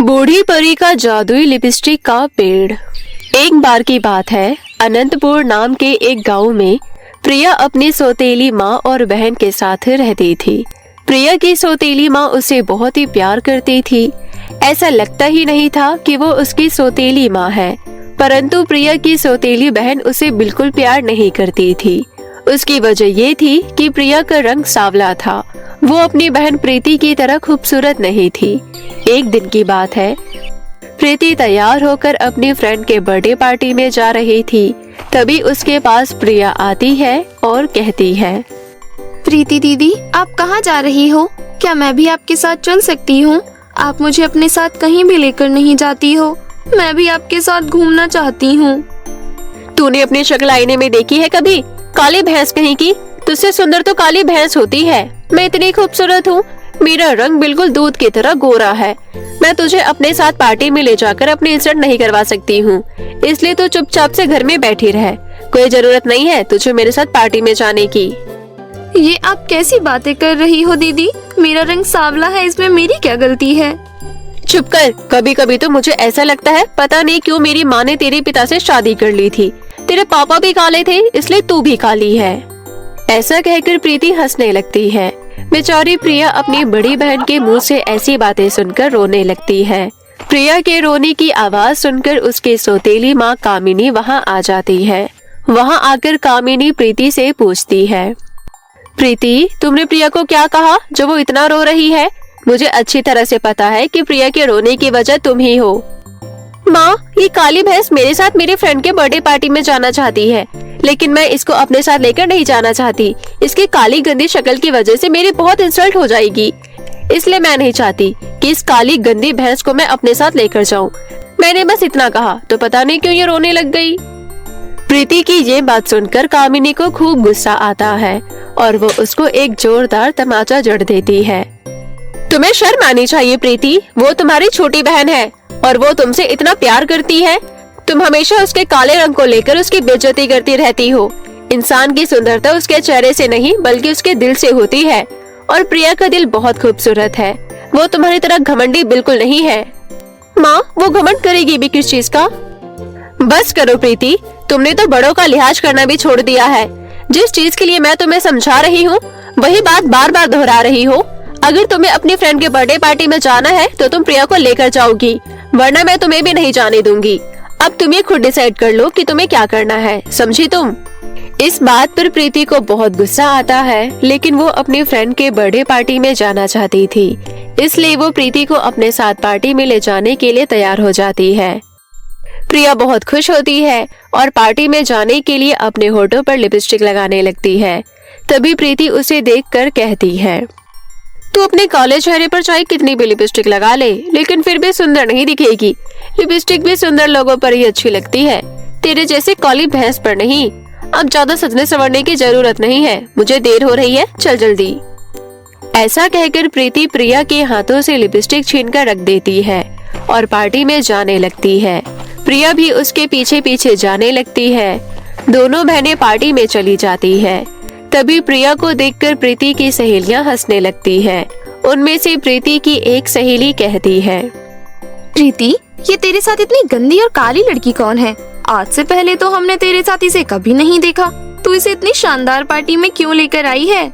बूढ़ी परी का जादुई लिपस्टिक का पेड़। एक बार की बात है, अनंतपुर नाम के एक गांव में प्रिया अपनी सौतेली माँ और बहन के साथ रहती थी। प्रिया की सौतेली माँ उसे बहुत ही प्यार करती थी। ऐसा लगता ही नहीं था कि वो उसकी सौतेली माँ है, परंतु प्रिया की सौतेली बहन उसे बिल्कुल प्यार नहीं करती थी। उसकी वजह ये थी कि प्रिया का रंग सांवला था। वो अपनी बहन प्रीति की तरह खूबसूरत नहीं थी। एक दिन की बात है, प्रीति तैयार होकर अपनी फ्रेंड के बर्थडे पार्टी में जा रही थी। तभी उसके पास प्रिया आती है और कहती है, प्रीति दीदी, आप कहाँ जा रही हो? क्या मैं भी आपके साथ चल सकती हूँ? आप मुझे अपने साथ कहीं भी लेकर नहीं जाती हो। मैं भी आपके साथ घूमना चाहती हूँ। तूने अपनी शक्ल आईने में देखी है कभी? काली भैंस कहीं की। तुझसे सुंदर तो काली भैंस होती है। मैं इतनी खूबसूरत हूँ, मेरा रंग बिल्कुल दूध की तरह गोरा है। मैं तुझे अपने साथ पार्टी में ले जाकर अपनी इंसल्ट नहीं करवा सकती हूँ, इसलिए तू चुपचाप से घर में बैठी रह। कोई जरूरत नहीं है तुझे मेरे साथ पार्टी में जाने की। ये आप कैसी बातें कर रही हो दीदी? मेरा रंग सांवला है, इसमें मेरी क्या गलती है? चुप कर। कभी कभी तो मुझे ऐसा लगता है पता नहीं क्यों मेरी माँ ने तेरे पिता से शादी कर ली थी। तेरे पापा भी काले थे, इसलिए तू भी काली है। ऐसा कहकर प्रीति हंसने लगती है। बेचारी प्रिया अपनी बड़ी बहन के मुंह से ऐसी बातें सुनकर रोने लगती है। प्रिया के रोने की आवाज सुनकर उसकी सौतेली माँ कामिनी वहाँ आ जाती है। वहाँ आकर कामिनी प्रीति से पूछती है, प्रीति, तुमने प्रिया को क्या कहा जो वो इतना रो रही है? मुझे अच्छी तरह से पता है कि प्रिया के रोने की वजह तुम ही हो। माँ, ये काली भैंस मेरे साथ मेरे फ्रेंड के बर्थडे पार्टी में जाना चाहती है, लेकिन मैं इसको अपने साथ लेकर नहीं जाना चाहती। इसकी काली गंदी शक्ल की वजह से मेरी बहुत इंसल्ट हो जाएगी, इसलिए मैं नहीं चाहती कि इस काली गंदी भैंस को मैं अपने साथ लेकर जाऊं। मैंने बस इतना कहा तो पता नहीं क्यों ये रोने लग गई। प्रीति की ये बात सुनकर कामिनी को खूब गुस्सा आता है और वो उसको एक जोरदार तमाचा जड़ देती है। तुम्हें शर्म आनी चाहिए प्रीति, वो तुम्हारी छोटी बहन है और वो तुमसे इतना प्यार करती है। तुम हमेशा उसके काले रंग को लेकर उसकी बेइज्जती करती रहती हो। इंसान की सुंदरता उसके चेहरे से नहीं बल्कि उसके दिल से होती है, और प्रिया का दिल बहुत खूबसूरत है। वो तुम्हारी तरह घमंडी बिल्कुल नहीं है। माँ, वो घमंड करेगी भी किस चीज का? बस करो प्रीति, तुमने तो बड़ों का लिहाज करना भी छोड़ दिया है। जिस चीज के लिए मैं तुम्हें समझा रही हूँ वही बात बार बार दोहरा रही हो। अगर तुम्हें अपनी फ्रेंड के बर्थडे पार्टी में जाना है तो तुम प्रिया को लेकर जाओगी, वरना मैं तुम्हें भी नहीं जाने दूंगी। अब तुम ये खुद डिसाइड कर लो कि तुम्हें क्या करना है, समझी तुम? इस बात पर प्रीति को बहुत गुस्सा आता है, लेकिन वो अपनी फ्रेंड के बर्थडे पार्टी में जाना चाहती थी, इसलिए वो प्रीति को अपने साथ पार्टी में ले जाने के लिए तैयार हो जाती है। प्रिया बहुत खुश होती है और पार्टी में जाने के लिए अपने होठों पर लिपस्टिक लगाने लगती है। तभी प्रीति उसे देखकर कहती है, तू अपने काले चेहरे पर चाहे कितनी भी लिपस्टिक लगा ले, लेकिन फिर भी सुंदर नहीं दिखेगी। लिपस्टिक भी सुंदर लोगों पर ही अच्छी लगती है, तेरे जैसे काली भैंस पर नहीं। अब ज्यादा सजने संवरने की जरूरत नहीं है, मुझे देर हो रही है, चल जल्दी। ऐसा कहकर प्रीति प्रिया के हाथों से लिपस्टिक छीनकर रख देती है और पार्टी में जाने लगती है। प्रिया भी उसके पीछे पीछे जाने लगती है। दोनों बहनें पार्टी में चली जाती है। तभी प्रिया को देखकर प्रीति की सहेलियां हंसने लगती हैं। उनमें से प्रीति की एक सहेली कहती है, प्रीति, ये तेरे साथ इतनी गंदी और काली लड़की कौन है? आज से पहले तो हमने तेरे साथ इसे कभी नहीं देखा। तू इसे इतनी शानदार पार्टी में क्यों लेकर आई है?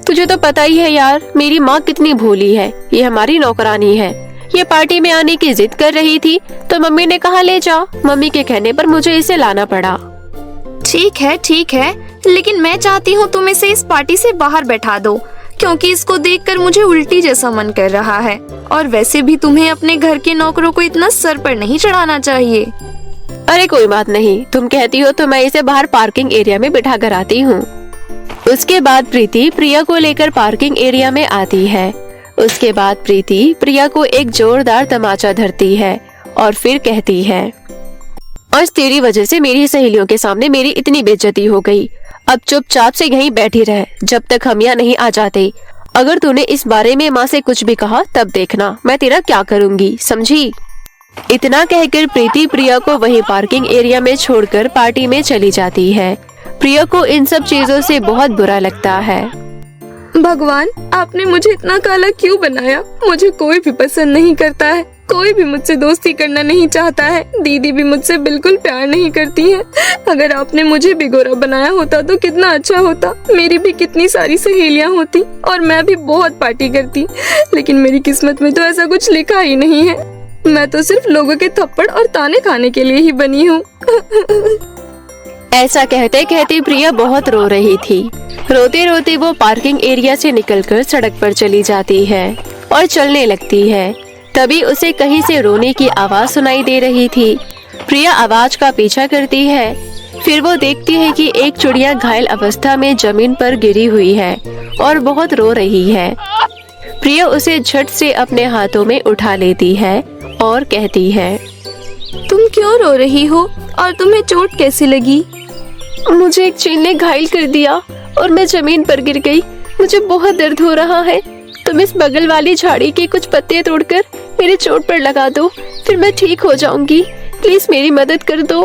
तुझे तो पता ही है यार, मेरी माँ कितनी भोली है। ये हमारी नौकरानी है। ये पार्टी में आने की जिद कर रही थी तो मम्मी ने कहा ले जा। मम्मी के कहने पर मुझे इसे लाना पड़ा। ठीक है, लेकिन मैं चाहती हूँ तुम इसे इस पार्टी से बाहर बैठा दो, क्योंकि इसको देखकर मुझे उल्टी जैसा मन कर रहा है। और वैसे भी तुम्हें अपने घर के नौकरों को इतना सर पर नहीं चढ़ाना चाहिए। अरे कोई बात नहीं, तुम कहती हो तो मैं इसे बाहर पार्किंग एरिया में बिठा कर आती हूँ। उसके बाद प्रीति प्रिया को लेकर पार्किंग एरिया में आती है। उसके बाद प्रीति प्रिया को एक जोरदार तमाचा धरती है और फिर कहती है, आज तेरी वजह से मेरी सहेलियों के सामने मेरी इतनी बेइज्जती हो गई। अब चुपचाप से यहीं बैठी रह जब तक हम यहाँ नहीं आ जाते। अगर तूने इस बारे में माँ से कुछ भी कहा तब देखना मैं तेरा क्या करूँगी, समझी? इतना कहकर प्रीति प्रिया को वहीं पार्किंग एरिया में छोड़कर पार्टी में चली जाती है। प्रिया को इन सब चीजों से बहुत बुरा लगता है। भगवान, आपने मुझे इतना काला क्यों बनाया? मुझे कोई भी पसंद नहीं करता है। कोई भी मुझसे दोस्ती करना नहीं चाहता है। दीदी भी मुझसे बिल्कुल प्यार नहीं करती है। अगर आपने मुझे भिगोरा बनाया होता तो कितना अच्छा होता। मेरी भी कितनी सारी सहेलियां होती और मैं भी बहुत पार्टी करती, लेकिन मेरी किस्मत में तो ऐसा कुछ लिखा ही नहीं है। मैं तो सिर्फ लोगों के थप्पड़ और ताने खाने के लिए ही बनी हूँ। ऐसा कहते कहते प्रिया बहुत रो रही थी। रोते रोते वो पार्किंग एरिया से निकलकर सड़क पर चली जाती है और चलने लगती है। तभी उसे कहीं से रोने की आवाज सुनाई दे रही थी। प्रिया आवाज का पीछा करती है। फिर वो देखती है कि एक चिड़िया घायल अवस्था में जमीन पर गिरी हुई है और बहुत रो रही है। प्रिया उसे झट से अपने हाथों में उठा लेती है और कहती है, तुम क्यों रो रही हो और तुम्हें चोट कैसे लगी? मुझे एक चील ने घायल कर दिया और मैं जमीन पर गिर गई। मुझे बहुत दर्द हो रहा है। तुम इस बगल वाली झाड़ी के कुछ पत्ते तोड़कर मेरे चोट पर लगा दो, फिर मैं ठीक हो जाऊंगी। प्लीज मेरी मदद कर दो।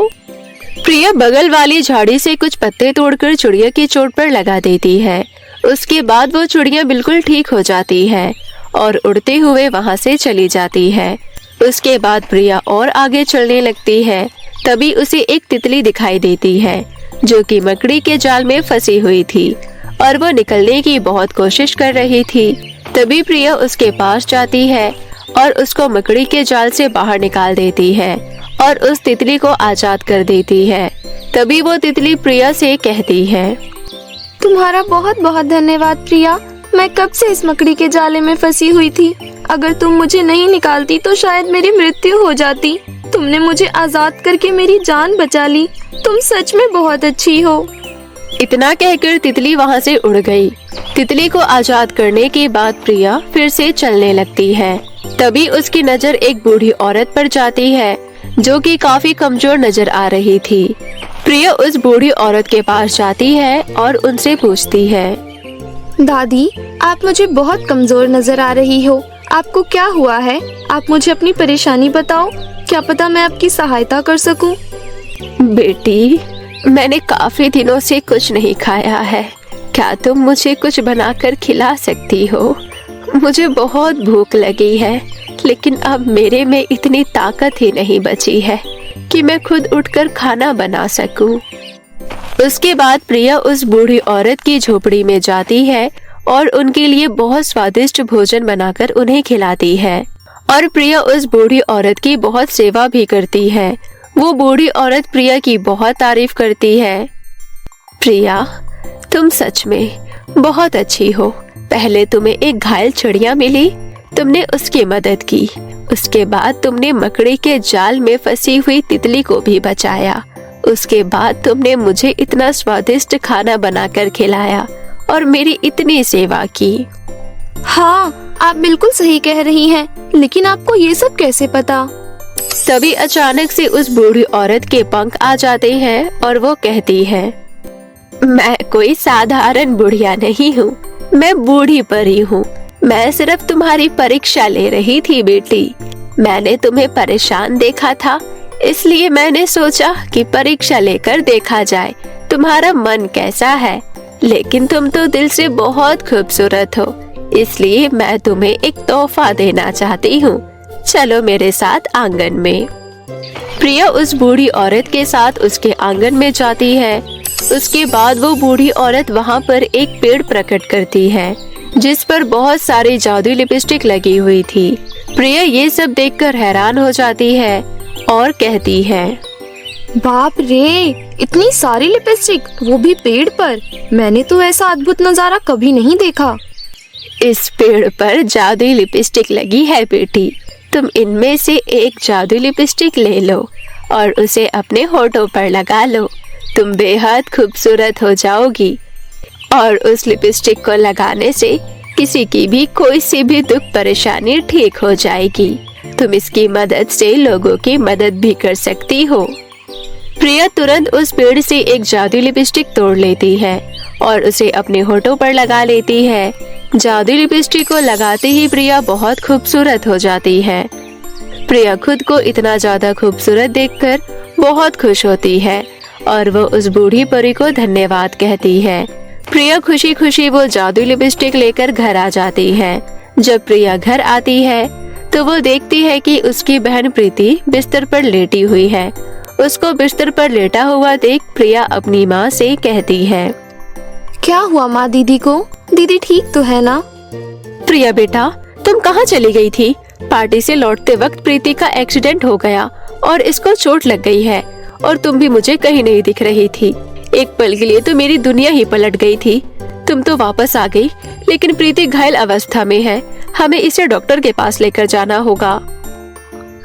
प्रिया बगल वाली झाड़ी से कुछ पत्ते तोड़कर चिड़िया की चोट पर लगा देती है। उसके बाद वो चिड़िया बिल्कुल ठीक हो जाती है और उड़ते हुए वहां से चली जाती है। उसके बाद प्रिया और आगे चलने लगती है। तभी उसे एक तितली दिखाई देती है जो कि मकड़ी के जाल में फंसी हुई थी और वो निकलने की बहुत कोशिश कर रही थी। तभी प्रिया उसके पास जाती है और उसको मकड़ी के जाल से बाहर निकाल देती है और उस तितली को आजाद कर देती है। तभी वो तितली प्रिया से कहती है, तुम्हारा बहुत बहुत धन्यवाद प्रिया। मैं कब से इस मकड़ी के जाले में फंसी हुई थी। अगर तुम मुझे नहीं निकालती तो शायद मेरी मृत्यु हो जाती। तुमने मुझे आजाद करके मेरी जान बचा ली। तुम सच में बहुत अच्छी हो। इतना कहकर तितली वहां से उड़ गई। तितली को आजाद करने के बाद प्रिया फिर से चलने लगती है। तभी उसकी नजर एक बूढ़ी औरत पर जाती है जो कि काफी कमजोर नजर आ रही थी। प्रिया उस बूढ़ी औरत के पास जाती है और उनसे पूछती है, दादी, आप मुझे बहुत कमजोर नजर आ रही हो। आपको क्या हुआ है? आप मुझे अपनी परेशानी बताओ। क्या पता मैं आपकी सहायता कर सकूं। बेटी, मैंने काफी दिनों से कुछ नहीं खाया है। क्या तुम मुझे कुछ बनाकर खिला सकती हो? मुझे बहुत भूख लगी है, लेकिन अब मेरे में इतनी ताकत ही नहीं बची है कि मैं खुद उठकर खाना बना सकूं। उसके बाद प्रिया उस बूढ़ी औरत की झोपड़ी में जाती है और उनके लिए बहुत स्वादिष्ट भोजन बनाकर उन्हें खिलाती है। और प्रिया उस बूढ़ी औरत की बहुत सेवा भी करती है। वो बूढ़ी औरत प्रिया की बहुत तारीफ करती है। प्रिया, तुम सच में बहुत अच्छी हो। पहले तुम्हें एक घायल चिड़िया मिली, तुमने उसकी मदद की। उसके बाद तुमने मकड़ी के जाल में फंसी हुई तितली को भी बचाया। उसके बाद तुमने मुझे इतना स्वादिष्ट खाना बनाकर खिलाया और मेरी इतनी सेवा की। हाँ, आप बिल्कुल सही कह रही हैं, लेकिन आपको ये सब कैसे पता? तभी अचानक से उस बूढ़ी औरत के पंख आ जाते हैं और वो कहती है, मैं कोई साधारण बुढ़िया नहीं हूँ, मैं बूढ़ी परी हूँ। मैं सिर्फ तुम्हारी परीक्षा ले रही थी बेटी। मैंने तुम्हें परेशान देखा था, इसलिए मैंने सोचा कि परीक्षा लेकर देखा जाए तुम्हारा मन कैसा है। लेकिन तुम तो दिल से बहुत खूबसूरत हो, इसलिए मैं तुम्हें एक तोहफा देना चाहती हूँ। चलो मेरे साथ आंगन में। प्रिया उस बूढ़ी औरत के साथ उसके आंगन में जाती है। उसके बाद वो बूढ़ी औरत वहाँ पर एक पेड़ प्रकट करती है जिस पर बहुत सारी जादुई लिपस्टिक लगी हुई थी। प्रिया ये सब देखकर हैरान हो जाती है और कहती है, बाप रे, इतनी सारी लिपस्टिक, वो भी पेड़ पर। मैंने तो ऐसा अद्भुत नजारा कभी नहीं देखा। इस पेड़ पर जादुई लिपस्टिक लगी है बेटी। तुम इनमें से एक जादुई लिपस्टिक ले लो और उसे अपने होठों पर लगा लो। तुम बेहद खूबसूरत हो जाओगी और उस लिपस्टिक को लगाने से किसी की भी कोई सी भी दुख परेशानी ठीक हो जाएगी। तुम इसकी मदद से लोगों की मदद भी कर सकती हो। प्रिया तुरंत उस पेड़ से एक जादुई लिपस्टिक तोड़ लेती है और उसे अपने होठों पर लगा लेती है। जादुई लिपस्टिक को लगाते ही प्रिया बहुत खूबसूरत हो जाती है। प्रिया खुद को इतना ज्यादा खूबसूरत देखकर बहुत खुश होती है और वो उस बूढ़ी परी को धन्यवाद कहती है। प्रिया खुशी खुशी वो जादुई लिपस्टिक लेकर घर आ जाती है। जब प्रिया घर आती है तो वो देखती है कि उसकी बहन प्रीति बिस्तर पर लेटी हुई है। उसको बिस्तर पर लेटा हुआ देख प्रिया अपनी माँ से कहती है, क्या हुआ माँ दीदी को? दीदी ठीक तो है ना? प्रिया बेटा, तुम कहाँ चली गई थी? पार्टी से लौटते वक्त प्रीति का एक्सीडेंट हो गया और इसको चोट लग गई है और तुम भी मुझे कहीं नहीं दिख रही थी। एक पल के लिए तो मेरी दुनिया ही पलट गई थी। तुम तो वापस आ गई, लेकिन प्रीति घायल अवस्था में है। हमें इसे डॉक्टर के पास लेकर जाना होगा।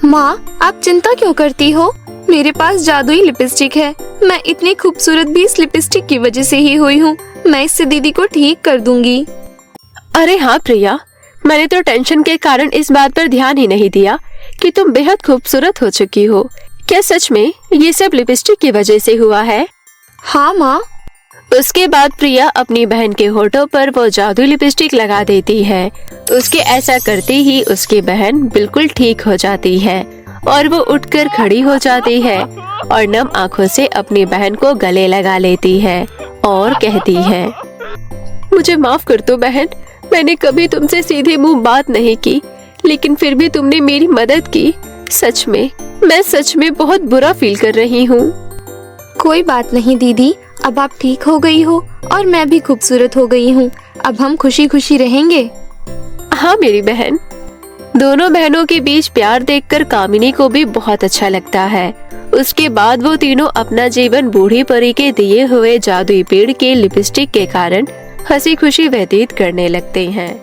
माँ, आप चिंता क्यों करती हो? मेरे पास जादुई लिपस्टिक है। मैं इतनी खूबसूरत भी इस लिपस्टिक की वजह से ही हुई हूँ। मैं इससे दीदी को ठीक कर दूंगी। अरे हाँ प्रिया, मैंने तो टेंशन के कारण इस बात पर ध्यान ही नहीं दिया कि तुम बेहद खूबसूरत हो चुकी हो। क्या सच में ये सब लिपस्टिक की वजह से हुआ है? हाँ माँ। उसके बाद प्रिया अपनी बहन के होठों पर वो जादुई लिपस्टिक लगा देती है। उसके ऐसा करते ही उसकी बहन बिल्कुल ठीक हो जाती है और वो उठकर खड़ी हो जाती है और नम आंखों से अपनी बहन को गले लगा लेती है और कहती है, मुझे माफ कर दो बहन, मैंने कभी तुमसे सीधे मुंह बात नहीं की, लेकिन फिर भी तुमने मेरी मदद की। मैं सच में बहुत बुरा फील कर रही हूँ। कोई बात नहीं दीदी, अब आप ठीक हो गई हो और मैं भी खूबसूरत हो गई हूँ। अब हम खुशी खुशी रहेंगे। हाँ मेरी बहन। दोनों बहनों के बीच प्यार देखकर कामिनी को भी बहुत अच्छा लगता है। उसके बाद वो तीनों अपना जीवन बूढ़ी परी के दिए हुए जादुई पेड़ के लिपस्टिक के कारण हंसी खुशी व्यतीत करने लगते हैं।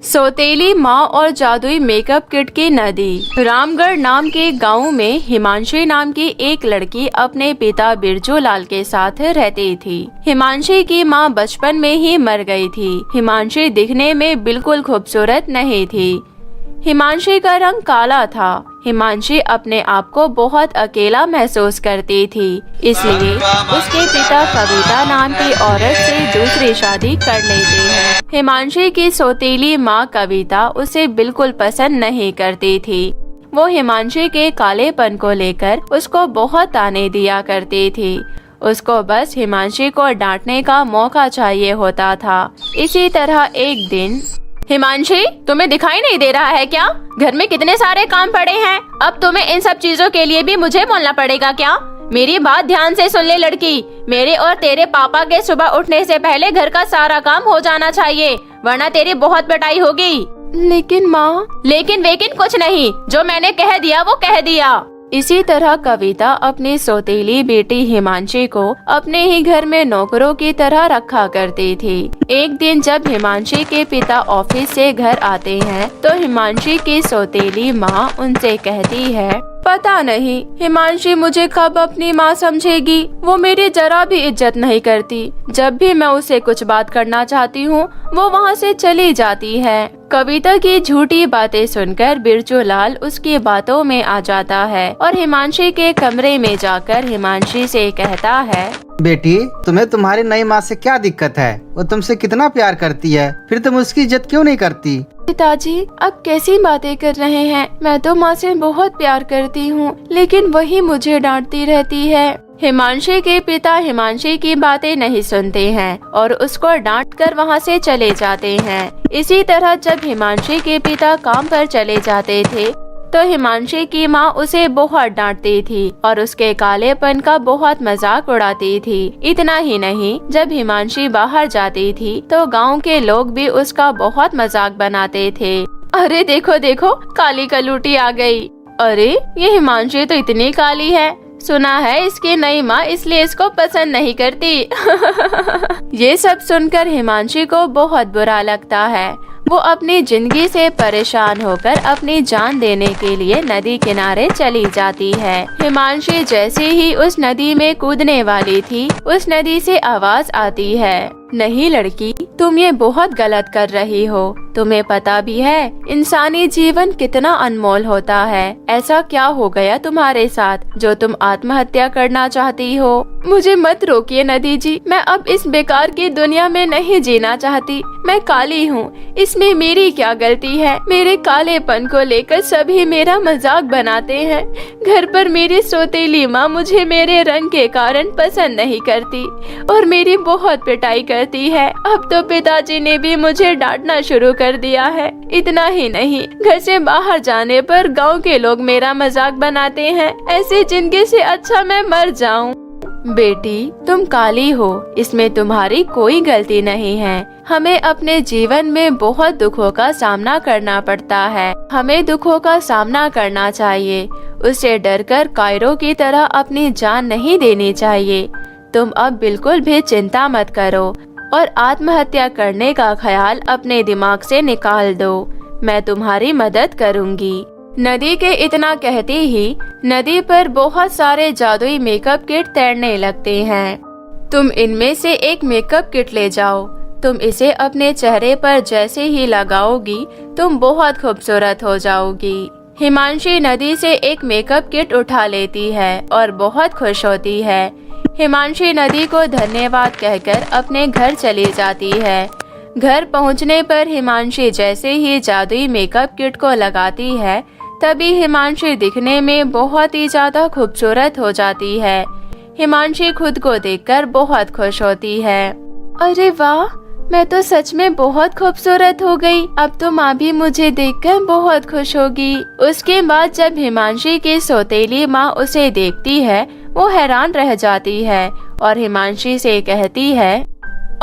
सौतेली माँ और जादुई मेकअप किट की नदी। रामगढ़ नाम के गांव में हिमांशी नाम की एक लड़की अपने पिता बिरजू लाल के साथ रहती थी। हिमांशी की माँ बचपन में ही मर गई थी। हिमांशी दिखने में बिल्कुल खूबसूरत नहीं थी। हिमांशी का रंग काला था। हिमांशी अपने आप को बहुत अकेला महसूस करती थी, इसलिए उसके पिता कविता नाम की औरत से दूसरी शादी कर लेते हैं। हिमांशी की सौतेली माँ कविता उसे बिल्कुल पसंद नहीं करती थी। वो हिमांशी के कालेपन को लेकर उसको बहुत ताने दिया करती थी। उसको बस हिमांशी को डांटने का मौका चाहिए होता था। इसी तरह एक दिन, हिमांशी, तुम्हें दिखाई नहीं दे रहा है क्या? घर में कितने सारे काम पड़े हैं। अब तुम्हें इन सब चीजों के लिए भी मुझे बोलना पड़ेगा क्या? मेरी बात ध्यान से सुन ले लड़की। मेरे और तेरे पापा के सुबह उठने से पहले घर का सारा काम हो जाना चाहिए, वरना तेरी बहुत पिटाई होगी। लेकिन माँ। लेकिन वेकिन कुछ नहीं, जो मैंने कह दिया वो कह दिया। इसी तरह कविता अपनी सौतेली बेटी हिमांशी को अपने ही घर में नौकरों की तरह रखा करती थी। एक दिन जब हिमांशी के पिता ऑफिस से घर आते हैं तो हिमांशी की सौतेली माँ उनसे कहती है, पता नहीं हिमांशी मुझे कब अपनी माँ समझेगी। वो मेरी जरा भी इज्जत नहीं करती। जब भी मैं उसे कुछ बात करना चाहती हूँ वो वहाँ से चली जाती है। कविता की झूठी बातें सुनकर बिरजू लाल उसकी बातों में आ जाता है और हिमांशी के कमरे में जाकर हिमांशी से कहता है, बेटी, तुम्हें तुम्हारी नई माँ से क्या दिक्कत है? वो तुमसे कितना प्यार करती है, फिर तुम उसकी इज्जत क्यों नहीं करती? पिताजी, आप कैसी बातें कर रहे हैं? मैं तो माँ से बहुत प्यार करती हूँ, लेकिन वही मुझे डांटती रहती है। हिमांशी के पिता हिमांशी की बातें नहीं सुनते हैं और उसको डांटकर वहाँ से चले जाते हैं। इसी तरह जब हिमांशी के पिता काम पर चले जाते थे तो हिमांशी की माँ उसे बहुत डांटती थी और उसके कालेपन का बहुत मजाक उड़ाती थी। इतना ही नहीं, जब हिमांशी बाहर जाती थी तो गांव के लोग भी उसका बहुत मजाक बनाते थे। अरे देखो देखो, काली कलूटी आ गई। अरे ये हिमांशी तो इतनी काली है, सुना है इसकी नई माँ इसलिए इसको पसंद नहीं करती। ये सब सुनकर हिमांशी को बहुत बुरा लगता है। वो अपनी जिंदगी से परेशान होकर अपनी जान देने के लिए नदी किनारे चली जाती है। हिमांशी जैसे ही उस नदी में कूदने वाली थी, उस नदी से आवाज आती है, नहीं लड़की, तुम ये बहुत गलत कर रही हो। तुम्हें पता भी है इंसानी जीवन कितना अनमोल होता है। ऐसा क्या हो गया तुम्हारे साथ जो तुम आत्महत्या करना चाहती हो? मुझे मत रोकिए नदी जी, मैं अब इस बेकार की दुनिया में नहीं जीना चाहती। मैं काली हूँ, इसमें मेरी क्या गलती है? मेरे कालेपन को लेकर सभी मेरा मजाक बनाते हैं। घर पर मेरी सौतेली माँ मुझे मेरे रंग के कारण पसंद नहीं करती और मेरी बहुत पिटाई करती है। अब तो पिताजी ने भी मुझे डांटना शुरू कर दिया है। इतना ही नहीं, घर से बाहर जाने पर गाँव के लोग मेरा मजाक बनाते हैं। ऐसी जिंदगी से अच्छा मैं मर जाऊं। बेटी, तुम काली हो, इसमें तुम्हारी कोई गलती नहीं है। हमें अपने जीवन में बहुत दुखों का सामना करना पड़ता है। हमें दुखों का सामना करना चाहिए, उससे डरकर कायरों की तरह अपनी जान नहीं देनी चाहिए। तुम अब बिल्कुल भी चिंता मत करो और आत्महत्या करने का ख्याल अपने दिमाग से निकाल दो। मैं तुम्हारी मदद करूंगी। नदी के इतना कहते ही नदी पर बहुत सारे जादुई मेकअप किट तैरने लगते हैं। तुम इनमें से एक मेकअप किट ले जाओ। तुम इसे अपने चेहरे पर जैसे ही लगाओगी तुम बहुत खूबसूरत हो जाओगी। हिमांशी नदी से एक मेकअप किट उठा लेती है और बहुत खुश होती है। हिमांशी नदी को धन्यवाद कहकर अपने घर चली जाती है। घर पहुंचने पर हिमांशी जैसे ही जादुई मेकअप किट को लगाती है तभी हिमांशी दिखने में बहुत ही ज्यादा खूबसूरत हो जाती है। हिमांशी खुद को देखकर बहुत खुश होती है। अरे वाह, मैं तो सच में बहुत खूबसूरत हो गई। अब तो माँ भी मुझे देखकर बहुत खुश होगी। उसके बाद जब हिमांशी की सौतेली माँ उसे देखती है वो हैरान रह जाती है और हिमांशी से कहती है,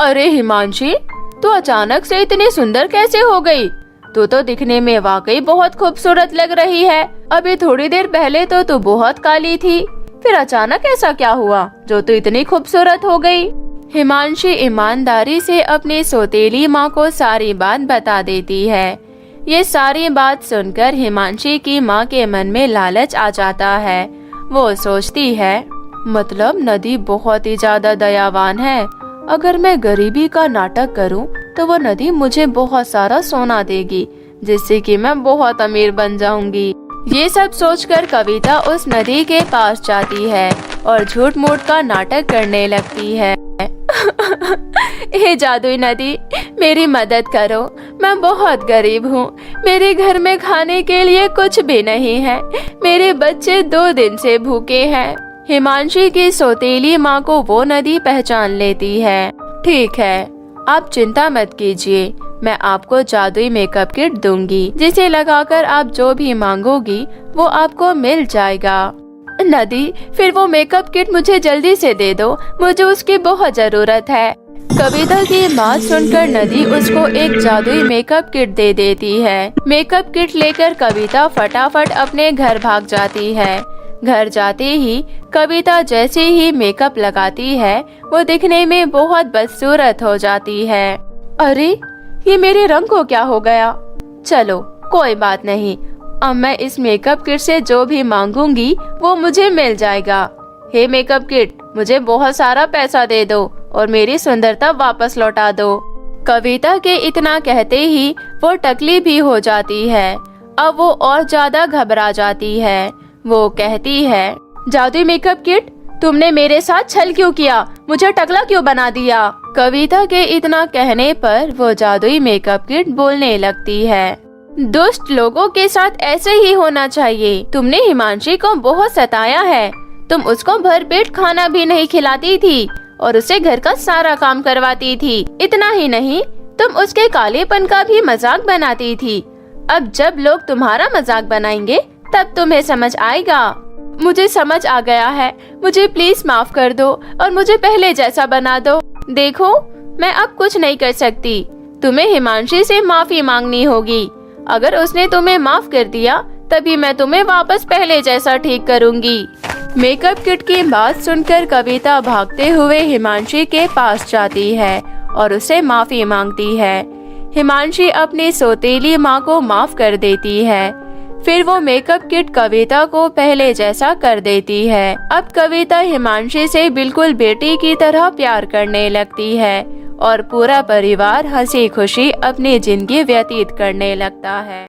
अरे हिमांशी, तू अचानक से इतनी सुंदर कैसे हो गई? तू तो दिखने में वाकई बहुत खूबसूरत लग रही है। अभी थोड़ी देर पहले तो तू बहुत काली थी, फिर अचानक ऐसा क्या हुआ जो तू इतनी खूबसूरत हो गई? हिमांशी ईमानदारी से अपनी सौतेली माँ को सारी बात बता देती है। ये सारी बात सुनकर हिमांशी की माँ के मन में लालच आ जाता है। वो सोचती है, मतलब नदी बहुत ही ज्यादा दयावान है। अगर मैं गरीबी का नाटक करूं तो वो नदी मुझे बहुत सारा सोना देगी जिससे कि मैं बहुत अमीर बन जाऊंगी। ये सब सोचकर कविता उस नदी के पास जाती है और झूठ मूठ का नाटक करने लगती है। हे जादुई नदी, मेरी मदद करो, मैं बहुत गरीब हूँ। मेरे घर में खाने के लिए कुछ भी नहीं है। मेरे बच्चे 2 दिन से भूखे हैं। हिमांशी की सौतेली माँ को वो नदी पहचान लेती है। ठीक है, आप चिंता मत कीजिए, मैं आपको जादुई मेकअप किट दूंगी जिसे लगाकर आप जो भी मांगोगी वो आपको मिल जाएगा। नदी, फिर वो मेकअप किट मुझे जल्दी से दे दो, मुझे उसकी बहुत जरूरत है। कविता की बात सुनकर नदी उसको एक जादुई मेकअप किट दे देती है। मेकअप किट लेकर कविता फटाफट अपने घर भाग जाती है। घर जाते ही कविता जैसे ही मेकअप लगाती है वो दिखने में बहुत बदसूरत हो जाती है। अरे, ये मेरे रंग को क्या हो गया? चलो कोई बात नहीं, अब मैं इस मेकअप किट से जो भी मांगूंगी वो मुझे मिल जाएगा। हे मेकअप किट, मुझे बहुत सारा पैसा दे दो और मेरी सुंदरता वापस लौटा दो। कविता के इतना कहते ही वो टकली भी हो जाती है। अब वो और ज्यादा घबरा जाती है। वो कहती है, जादुई मेकअप किट, तुमने मेरे साथ छल क्यों किया? मुझे टकला क्यों बना दिया? कविता के इतना कहने पर वो जादुई मेकअप किट बोलने लगती है, दुष्ट लोगों के साथ ऐसे ही होना चाहिए। तुमने हिमांशी को बहुत सताया है। तुम उसको भरपेट खाना भी नहीं खिलाती थी और उसे घर का सारा काम करवाती थी। इतना ही नहीं, तुम उसके कालेपन का भी मजाक बनाती थी। अब जब लोग तुम्हारा मजाक बनाएंगे तब तुम्हें समझ आएगा। मुझे समझ आ गया है, मुझे प्लीज माफ कर दो और मुझे पहले जैसा बना दो। देखो, मैं अब कुछ नहीं कर सकती। तुम्हें हिमांशी से माफी मांगनी होगी। अगर उसने तुम्हें माफ कर दिया तभी मैं तुम्हें वापस पहले जैसा ठीक करूंगी। मेकअप किट की बात सुनकर कविता भागते हुए हिमांशी के पास जाती है और उसे माफी मांगती है। हिमांशी अपनी सौतेली माँ को माफ कर देती है। फिर वो मेकअप किट कविता को पहले जैसा कर देती है। अब कविता हिमांशी से बिल्कुल बेटी की तरह प्यार करने लगती है और पूरा परिवार हंसी खुशी अपनी जिंदगी व्यतीत करने लगता है।